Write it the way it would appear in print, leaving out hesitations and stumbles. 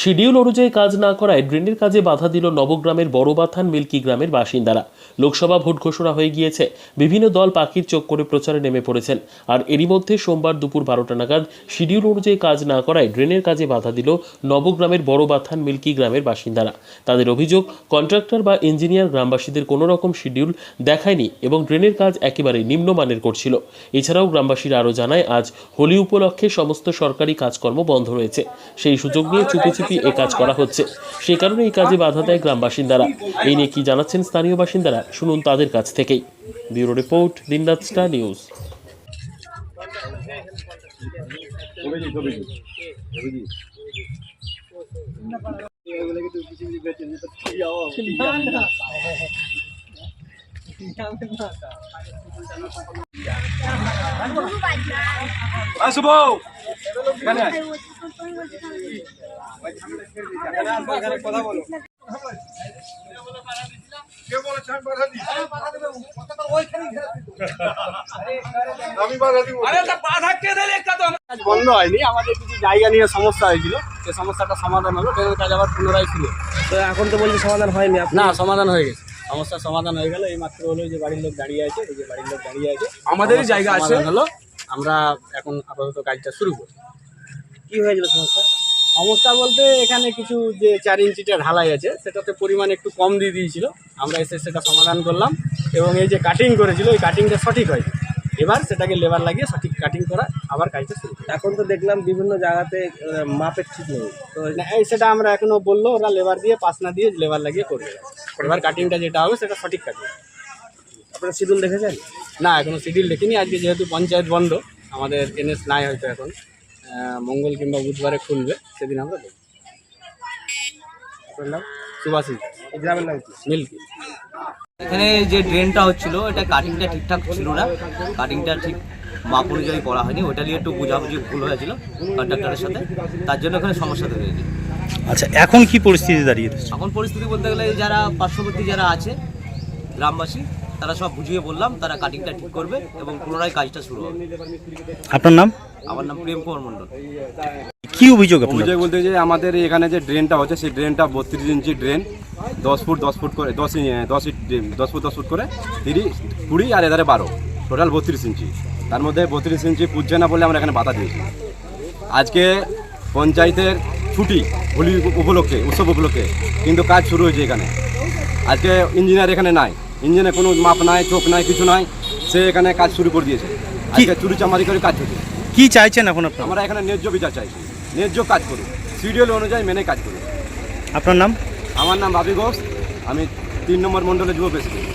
Schedule অনুযায়ী কাজ না করায় ড্রেনের কাজে বাধা দিল নবগ্রামের বড়বাথান মিল্কি গ্রামের বাসিন্দারা। লোকসভা ভোট ঘোষণা হয়ে গিয়েছে, বিভিন্ন দল পাখির চোখ করে প্রচারে নেমে পড়েছেন। আর এরই মধ্যে সোমবার দুপুর 12টা নাগাদ শিডিউল অনুযায়ী কাজ না করায় ড্রেনের কাজে বাধা দিল নবগ্রামের বড়বাথান মিল্কি গ্রামের বাসিন্দারা। তাদের অভিযোগ, কন্ট্রাক্টর বা ইঞ্জিনিয়ার গ্রামবাসীদের কোনো রকম শিডিউল দেখায়নি এবং ড্রেনের কাজ একেবারে নিম্নমানের করছিল। এছাড়াও গ্রামবাসীরা আরও জানায়, আজ হোলি উপলক্ষে সমস্ত সরকারি কাজকর্ম বন্ধ রয়েছে। সেই সুযোগ নিয়ে চুপি এ কাজ করা হচ্ছে, সে কারণে এই কাজে বাধা দেয় গ্রাম বাসিন্দারা। এই নিয়ে কি জানাচ্ছেন স্থানীয় বাসিন্দারা, শুনুন তাদের কাছ থেকেই। ব্যুরো রিপোর্ট, দিনরাত স্টার নিউজ। কথা বলো। বন্ধ হয়নি, আমাদের কিছু জায়গা নিয়ে সমস্যা হয়েছিল, সে সমস্যাটা সমাধান হলো, ট্রেনের কাজ আবার পুনরায় ছিল। তো এখন তো বলছি সমাধান হয়নি। না, সমাধান হয়ে গেছে, সমস্যার সমাধান হয়ে গেল। এই মাত্র হলো যে বাড়ির লোক দাঁড়িয়ে আছে, এই যে বাড়ির লোক দাঁড়িয়ে আছে, আমাদেরই জায়গা আছে হলো। আমরা এখন আপাতত কাজটা শুরু করি। কি হয়েছিল সমস্যা? সমস্যা বলতে এখানে কিছু যে 4 ইঞ্চিটা ঢালাই আছে, সেটাতে পরিমাণ একটু কম দিয়ে দিয়েছিল। আমরা এসে সেটা সমাধান করলাম এবং এই যে কাটিং করেছিল, ওই কাটিংটা সঠিক হয়নি। এবার সেটাকে লেবার লাগিয়ে সঠিক কাটিং করা, আবার কাজটা শুরু। এখন তো দেখলাম বিভিন্ন জায়গাতে মাপের ঠিক নেই, তো সেটা আমরা এখনো বললো, ওরা লেবার দিয়ে পাস না দিয়ে লেবার লাগিয়ে করবে। এবার কাটিংটা যেটা হবে সেটা সঠিক কাটিং। আপনারা শিডিউল দেখেছেন? না, এখনো শিডিউল দেখিনি। আজকে যেহেতু পঞ্চায়েত বন্ধ, আমাদের এনএস নাই, হয়তো এখন মঙ্গল কিংবা বুধবারে খুলবে, সেদিন আমরা দেখব। আপনার নাম? সুভাষিস। এই গ্রামের নাম কি? মিল্কি। এখানে যে ড্রেনটা হচ্ছিল, এটা কাটিংটা ঠিকঠাক ছিল না, কাটিংটা ঠিক মাপ অনুযায়ী করা হয়নি, ওটা নিয়ে একটু বোঝাবুঝি ভুল হয়েছিল কন্ট্রাক্টরের সাথে, তার জন্য এখানে সমস্যা তৈরি হয়েছে। আচ্ছা, এখন কি পরিস্থিতি দাঁড়িয়েছে? এখন পরিস্থিতি বলতে গেলে যারা পার্শ্ববর্তী যারা আছে গ্রামবাসী, তারা সব বুঝিয়ে বললাম, তারা কাটিংটা ঠিক করবে এবং পুনরায় কাজটা শুরু হবে। আপনার নাম? আমার নাম প্রেম কুমার মণ্ডল। কি অভিযোগ আপনার? অভিযোগ বলতে যে আমাদের এখানে যে ড্রেনটা হচ্ছে, সেই ড্রেনটা 32 ইঞ্চি ড্রেন, 10 ফুট 10 ফুট করে 10 ফুট করে 30, 20 আর এধারে 12, টোটাল 32 ইঞ্চি। তার মধ্যে 32 ইঞ্চি পুজছে না বলে আমরা এখানে বাধা দিয়েছি। আজকে পঞ্চায়েতের ছুটি, হোলি উপলক্ষে, উৎসব উপলক্ষে, কিন্তু কাজ শুরু হয়েছে এখানে। আজকে ইঞ্জিনিয়ার এখানে নাই, ইঞ্জিনের কোনো মাপ নাই, চোখ নাই, কিছু নাই, সে এখানে কাজ শুরু করে দিয়েছে। আজকে চুরি চামারি করে কাজ হচ্ছে। কি চাইছেন এখন আপনারা? আমরা এখানে ন্যায্য বিচার চাইছি, ন্যায্য কাজ করুন, শিডিউল অনুযায়ী মেনে কাজ করুন। আপনার নাম? আমার নাম বাবি ঘোষ, আমি 3 নম্বর মণ্ডলের যুব প্রেসিডেন্ট।